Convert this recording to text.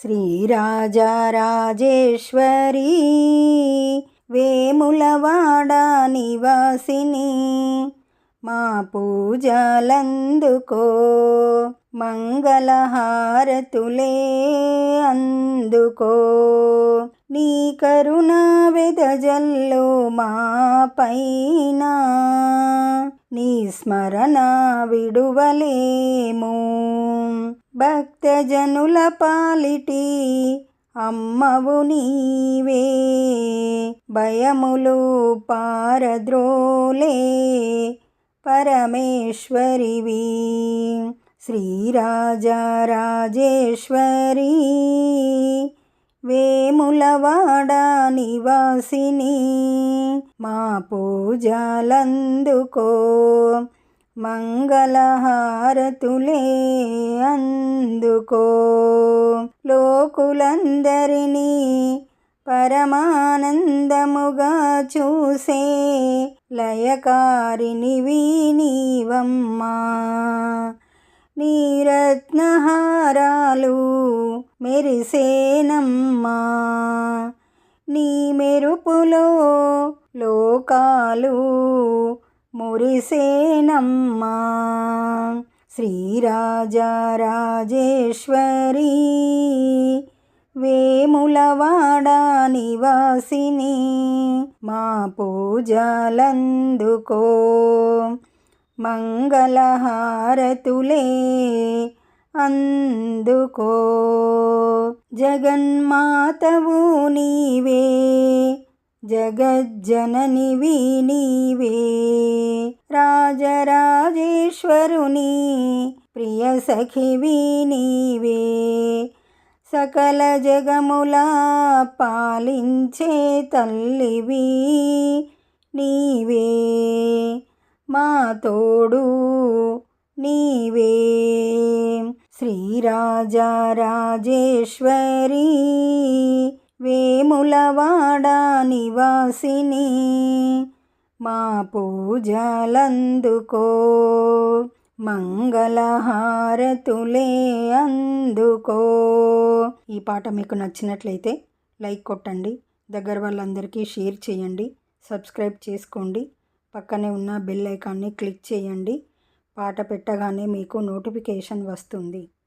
శ్రీరాజరాజేశ్వరీ వేములవాడ నివాసిని మా పూజలందుకో మంగళహారతులే అందుకో నీ కరుణ వెదజల్లు మా పైన నీ స్మరణ విడువలేము భక్తజనుల పాలిటి అమ్మవు నీవే భయములు పారద్రోలే పరమేశ్వరివి శ్రీరాజరాజేశ్వరీ వేములవాడ నివాసిని మా పూజలందుకో మంగళహారతులే అందుకో లోకులందరినీ పరమానందముగా చూసే లయకారినివి నీవమ్మా నీ రత్నహారాలు మెరిసేనమ్మా నీ మెరుపులో లోకాలు మురిసేనమ్మా శ్రీరాజరాజేశ్వరీ వేములవాడ నివాసిని మా పూజలందుకో మంగళహారతులే అందుకో జగన్మాతవు నీవే జగజ్జననివి నీవే రాజరాజేశ్వరుని ప్రియ సఖివి నీవే సకల జగముల పాలించే తల్లివి నీవే మా తోడు నీవే శ్రీరాజరాజేశ్వరీ వేములవాడ నివాసిని మా పూజలందుకో మంగళహారతులే అందుకో. ఈ పాట మీకు నచ్చినట్లయితే లైక్ కొట్టండి, దగ్గర వాళ్ళందరికీ షేర్ చేయండి, సబ్స్క్రైబ్ చేసుకోండి, పక్కనే ఉన్న బెల్ ఐకాన్ని క్లిక్ చేయండి. పాట పెట్టగానే మీకు నోటిఫికేషన్ వస్తుంది.